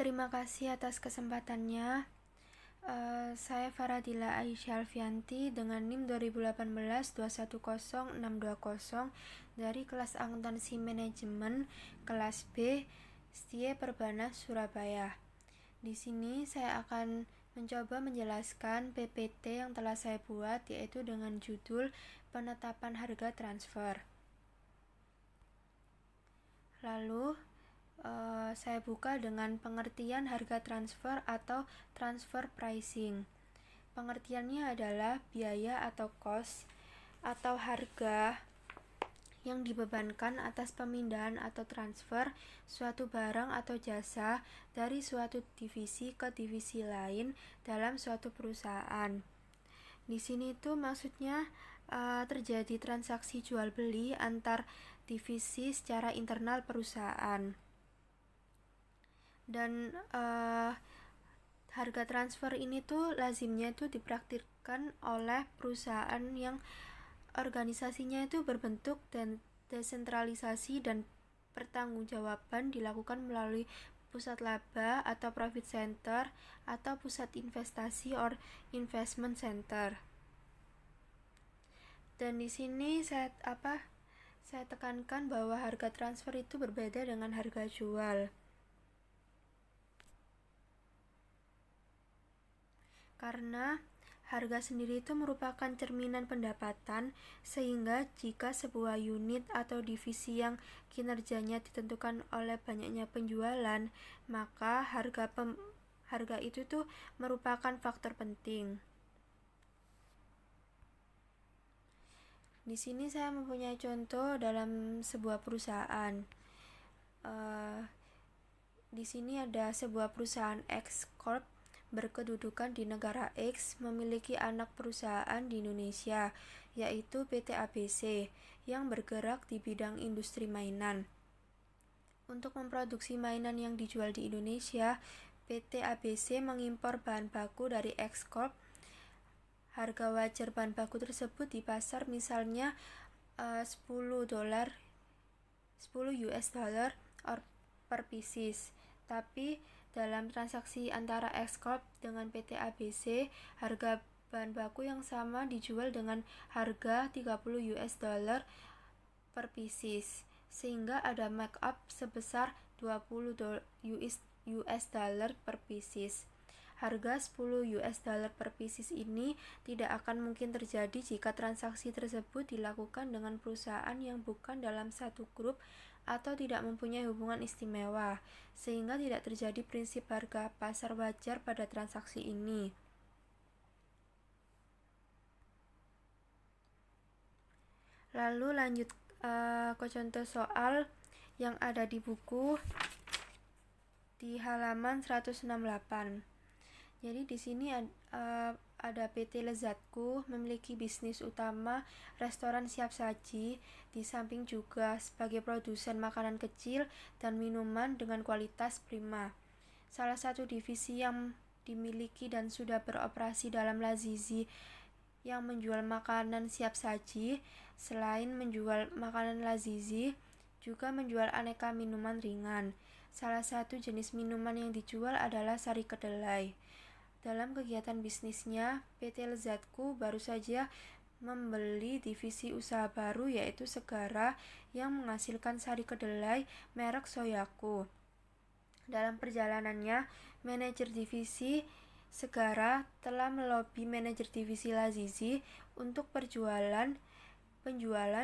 Terima kasih atas kesempatannya. Saya Faradila Aisyah Alfianti dengan NIM 2018-210620 dari kelas akuntansi manajemen kelas B Setie Perbanas Surabaya. Di sini saya akan mencoba menjelaskan PPT yang telah saya buat, yaitu dengan judul penetapan harga transfer. Lalu saya buka dengan pengertian harga transfer atau transfer pricing. Pengertiannya adalah biaya atau cost atau harga yang dibebankan atas pemindahan atau transfer suatu barang atau jasa dari suatu divisi ke divisi lain dalam suatu perusahaan. Di sini tuh maksudnya terjadi transaksi jual beli antar divisi secara internal perusahaan. Dan harga transfer ini tuh lazimnya tuh dipraktikkan oleh perusahaan yang organisasinya itu berbentuk dan desentralisasi dan pertanggungjawaban dilakukan melalui pusat laba atau profit center atau pusat investasi or investment center. Dan di sini saya tekankan bahwa harga transfer itu berbeda dengan harga jual. Karena harga sendiri itu merupakan cerminan pendapatan, sehingga jika sebuah unit atau divisi yang kinerjanya ditentukan oleh banyaknya penjualan, maka harga itu tuh merupakan faktor penting. Di sini saya mempunyai contoh dalam sebuah perusahaan. Di sini ada sebuah perusahaan X Corp berkedudukan di negara X, memiliki anak perusahaan di Indonesia, yaitu PT ABC, yang bergerak di bidang industri mainan. Untuk memproduksi mainan yang dijual di Indonesia, PT ABC mengimpor bahan baku dari X Corp. Harga wajar bahan baku tersebut di pasar misalnya $10 US dollar per pieces. Tapi dalam transaksi antara X Corp dengan PT ABC, harga bahan baku yang sama dijual dengan harga $30 US dollar per pieces, sehingga ada markup sebesar $20 US dollar per pieces. Harga $10 US dollar per pieces ini tidak akan mungkin terjadi jika transaksi tersebut dilakukan dengan perusahaan yang bukan dalam satu grup atau tidak mempunyai hubungan istimewa, sehingga tidak terjadi prinsip harga pasar wajar pada transaksi ini. Lalu lanjut ke contoh soal yang ada di buku di halaman 168. Jadi di sini ada PT Lezatku memiliki bisnis utama restoran siap saji, di samping juga sebagai produsen makanan kecil dan minuman dengan kualitas prima. Salah satu divisi yang dimiliki dan sudah beroperasi dalam Lazizi yang menjual makanan siap saji, selain menjual makanan Lazizi, juga menjual aneka minuman ringan. Salah satu jenis minuman yang dijual adalah sari kedelai. Dalam kegiatan bisnisnya, PT Lezatku baru saja membeli divisi usaha baru, yaitu Segara, yang menghasilkan sari kedelai merek Soyaku. Dalam perjalanannya, manajer divisi Segara telah melobi manajer divisi Lazizi untuk penjualan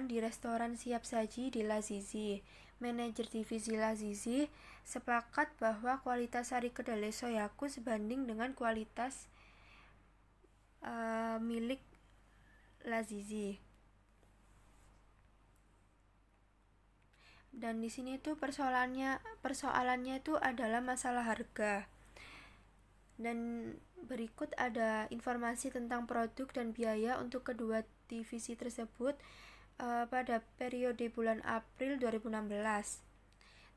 di restoran siap saji di Lazizi. Manajer divisi Lazizi sepakat bahwa kualitas sari kedelai Soyaku sebanding dengan kualitas milik Lazizi. Dan di sini tuh persoalannya itu adalah masalah harga. Dan berikut ada informasi tentang produk dan biaya untuk kedua divisi tersebut pada periode bulan April 2016,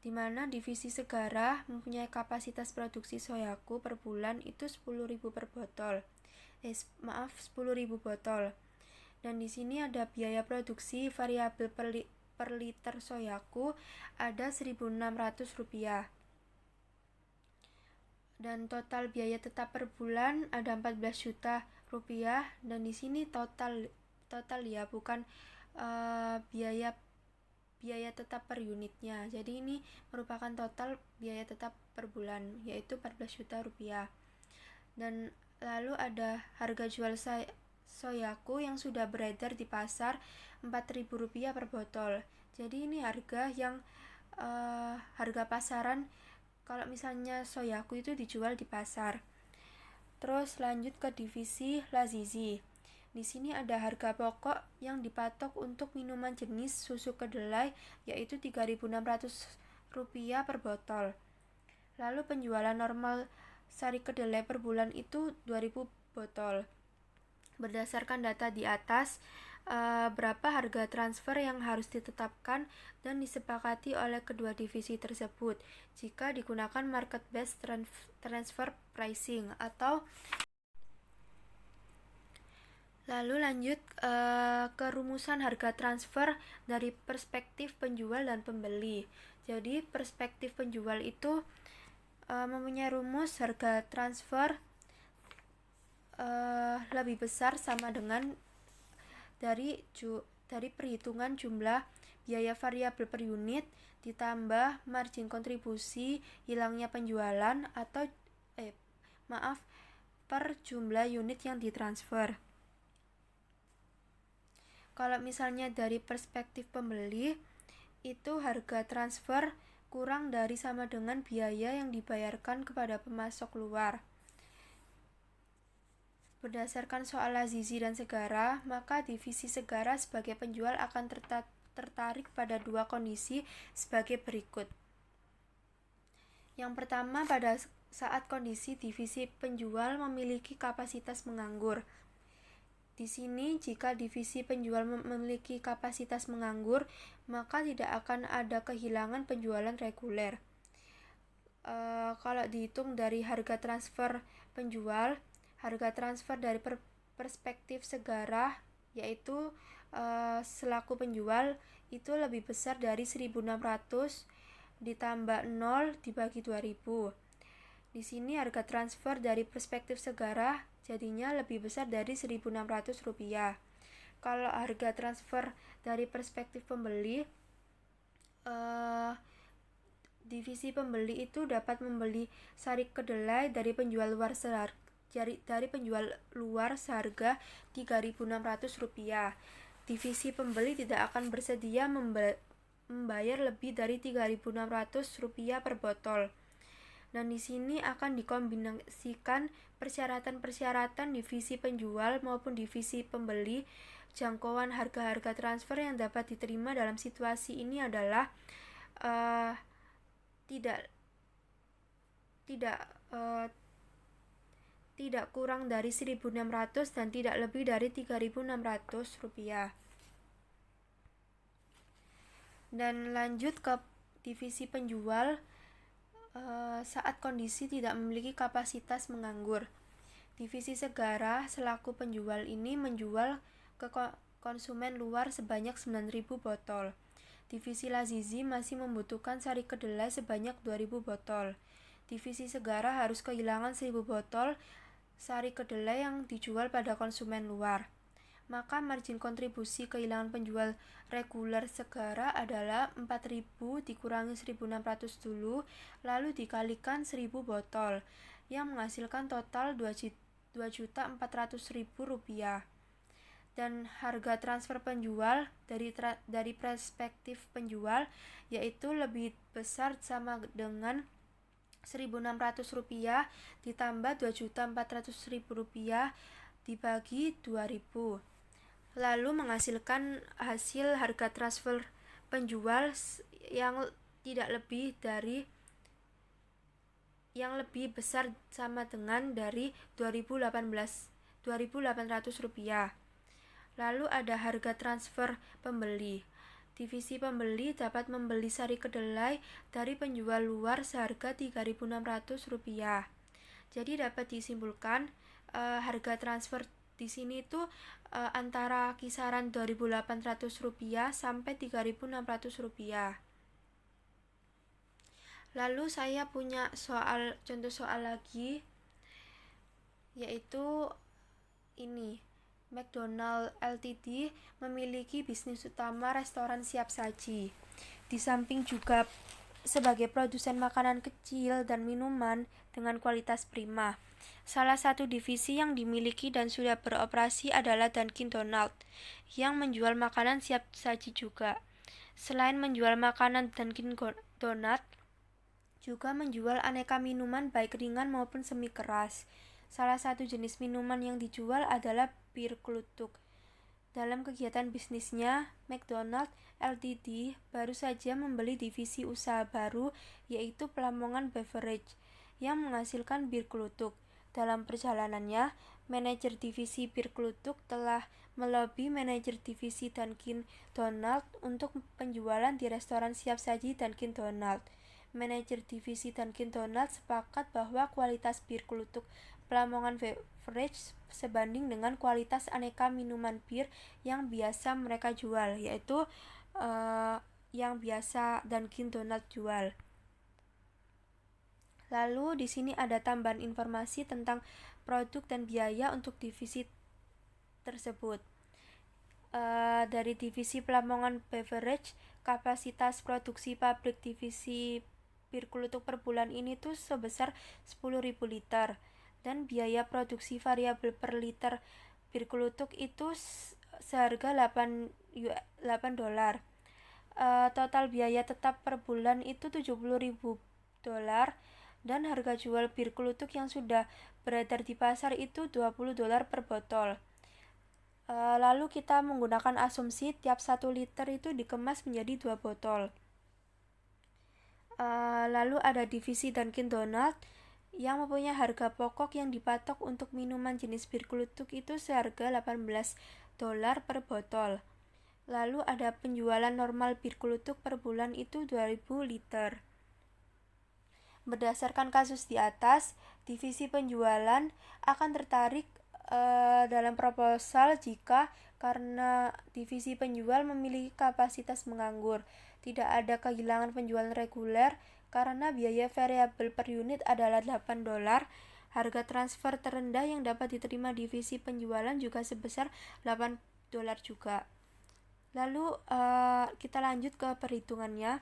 di mana divisi Segara mempunyai kapasitas produksi Soyaku per bulan itu 10.000 botol. Dan di sini ada biaya produksi variabel per liter Soyaku ada Rp1.600. Dan total biaya tetap per bulan ada 14 juta rupiah, dan di sini total ya, bukan biaya tetap per unitnya. Jadi ini merupakan total biaya tetap per bulan, yaitu 14 juta rupiah. Dan lalu ada harga jual Soyaku yang sudah beredar di pasar Rp4.000 per botol. Jadi ini harga yang harga pasaran kalau misalnya Soyaku itu dijual di pasar. Terus lanjut ke divisi Lazizi. Di sini ada harga pokok yang dipatok untuk minuman jenis susu kedelai, yaitu Rp3.600 per botol. Lalu penjualan normal sari kedelai per bulan itu 2.000 botol. Berdasarkan data di atas, berapa harga transfer yang harus ditetapkan dan disepakati oleh kedua divisi tersebut jika digunakan market based transfer pricing atau. Lalu lanjut ke rumusan harga transfer dari perspektif penjual dan pembeli. Jadi perspektif penjual itu mempunyai rumus harga transfer lebih besar sama dengan dari perhitungan jumlah biaya variabel per unit ditambah margin kontribusi hilangnya penjualan atau per jumlah unit yang ditransfer. Kalau misalnya dari perspektif pembeli, itu harga transfer kurang dari sama dengan biaya yang dibayarkan kepada pemasok luar. Berdasarkan soal Lazizi dan Segara, maka divisi Segara sebagai penjual akan tertarik pada dua kondisi sebagai berikut. Yang pertama, pada saat kondisi divisi penjual memiliki kapasitas menganggur. Di sini, jika divisi penjual memiliki kapasitas menganggur, maka tidak akan ada kehilangan penjualan reguler. Kalau dihitung dari harga transfer penjual, harga transfer dari perspektif Segara, yaitu selaku penjual, itu lebih besar dari 1.600 ditambah 0 dibagi 2.000. Di sini harga transfer dari perspektif Segara jadinya lebih besar dari Rp1.600. Kalau harga transfer dari perspektif pembeli, divisi pembeli itu dapat membeli sari kedelai dari penjual luar seharga Rp3.600. Divisi pembeli tidak akan bersedia membayar lebih dari Rp3.600 per botol. Dan di sini akan dikombinasikan persyaratan-persyaratan divisi penjual maupun divisi pembeli. Jangkauan harga-harga transfer yang dapat diterima dalam situasi ini adalah tidak kurang dari 1.600 dan tidak lebih dari Rp3.600. Dan lanjut ke divisi penjual saat kondisi tidak memiliki kapasitas menganggur. Divisi Segara selaku penjual ini menjual ke konsumen luar sebanyak 9.000 botol. Divisi Lazizi masih membutuhkan sari kedelai sebanyak 2.000 botol. Divisi Segara harus kehilangan 1.000 botol sari kedelai yang dijual pada konsumen luar. Maka margin kontribusi kehilangan penjual reguler Segara adalah 4.000 dikurangi 1.600 dulu, lalu dikalikan 1.000 botol, yang menghasilkan total Rp2.400.000. Dan harga transfer penjual dari perspektif penjual yaitu lebih besar sama dengan Rp1.600 ditambah Rp2.400.000 dibagi 2.000. Lalu menghasilkan hasil harga transfer penjual yang lebih besar sama dengan dari Rp2.800. Lalu ada harga transfer pembeli. Divisi pembeli dapat membeli sari kedelai dari penjual luar seharga Rp3.600. Jadi dapat disimpulkan harga transfer di sini itu antara kisaran Rp2.800 sampai Rp3.600. Lalu saya punya contoh soal lagi, yaitu ini. McDonald Ltd memiliki bisnis utama restoran siap saji. Di samping juga sebagai produsen makanan kecil dan minuman dengan kualitas prima. Salah satu divisi yang dimiliki dan sudah beroperasi adalah Dunkin Donut, yang menjual makanan siap saji juga. Selain menjual makanan, Dunkin Donut juga menjual aneka minuman baik ringan maupun semi keras. Salah satu jenis minuman yang dijual adalah bir kluthuk. Dalam kegiatan bisnisnya, McDonald Ltd baru saja membeli divisi usaha baru, yaitu Lamongan Beverage, yang menghasilkan bir kluthuk. Dalam perjalanannya, manajer divisi bir kluthuk telah melobi manajer divisi Dunkin Donut untuk penjualan di restoran siap saji Dunkin Donut. Manajer divisi Dunkin Donut sepakat bahwa kualitas bir kluthuk Lamongan Beverage sebanding dengan kualitas aneka minuman bir yang biasa mereka jual, yaitu yang biasa Dunkin Donut jual. Lalu di sini ada tambahan informasi tentang produk dan biaya untuk divisi tersebut. Dari divisi Lamongan Beverage, kapasitas produksi pabrik divisi bir kluthuk per bulan ini tuh sebesar 10.000 liter, dan biaya produksi variabel per liter bir kluthuk itu seharga $8. Total biaya tetap per bulan itu $70.000, dan harga jual bir kluthuk yang sudah beredar di pasar itu $20 per botol. Lalu kita menggunakan asumsi tiap 1 liter itu dikemas menjadi 2 botol. Lalu ada divisi Dunkin Donut yang mempunyai harga pokok yang dipatok untuk minuman jenis bir kluthuk itu seharga $18 per botol. Lalu ada penjualan normal bir kluthuk per bulan itu 2.000 liter. Berdasarkan kasus di atas, divisi penjualan akan tertarik dalam proposal jika karena divisi penjual memiliki kapasitas menganggur, tidak ada kehilangan penjualan reguler karena biaya variabel per unit adalah $8. Harga transfer terendah yang dapat diterima divisi penjualan juga sebesar $8 juga. Lalu kita lanjut ke perhitungannya.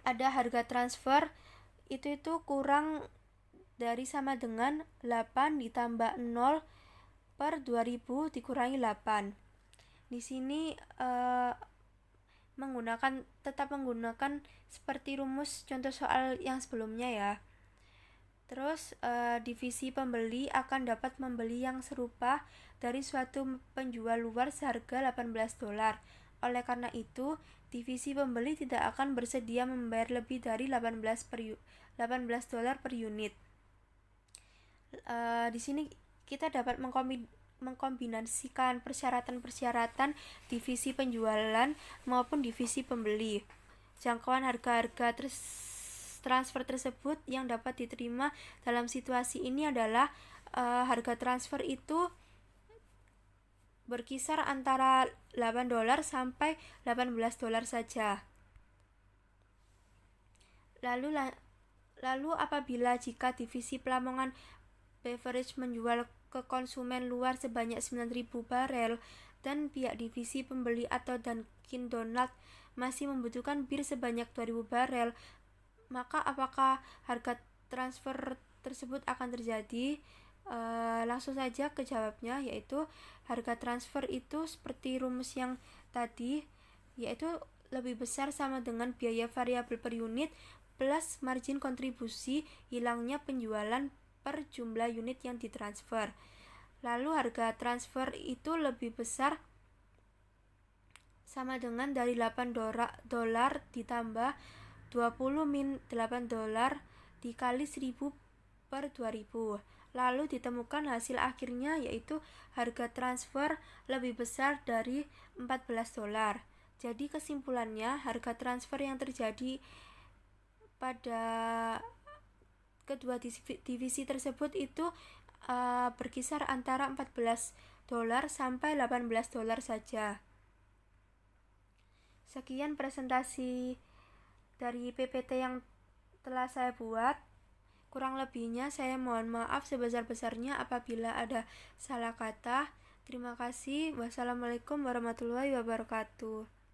Ada harga transfer itu kurang dari sama dengan 8 ditambah 0 per 2000 dikurangi 8. Di sini tetap menggunakan seperti rumus contoh soal yang sebelumnya ya. Terus divisi pembeli akan dapat membeli yang serupa dari suatu penjual luar seharga $18. Oleh karena itu, divisi pembeli tidak akan bersedia membayar lebih dari $18 per unit. Di sini kita dapat mengkombinasikan persyaratan-persyaratan divisi penjualan maupun divisi pembeli. Jangkauan harga-harga transfer tersebut yang dapat diterima dalam situasi ini adalah harga transfer itu berkisar antara $8 sampai $18 saja. Lalu apabila jika divisi Lamongan Beverage menjual ke konsumen luar sebanyak 9.000 barel dan pihak divisi pembeli atau Dunkin Donut masih membutuhkan bir sebanyak 2.000 barel, maka apakah harga transfer tersebut akan terjadi? Langsung saja ke jawabnya, yaitu harga transfer itu seperti rumus yang tadi, yaitu lebih besar sama dengan biaya variabel per unit plus margin kontribusi hilangnya penjualan per jumlah unit yang ditransfer. Lalu harga transfer itu lebih besar sama dengan dari $8 ditambah 20 min $8 dikali 1000 per 2000. Lalu ditemukan hasil akhirnya, yaitu harga transfer lebih besar dari $14. Jadi kesimpulannya, harga transfer yang terjadi pada kedua divisi tersebut itu berkisar antara $14 sampai $18 saja. Sekian presentasi dari PPT yang telah saya buat. Kurang lebihnya saya mohon maaf sebesar-besarnya apabila ada salah kata. Terima kasih. Wassalamualaikum warahmatullahi wabarakatuh.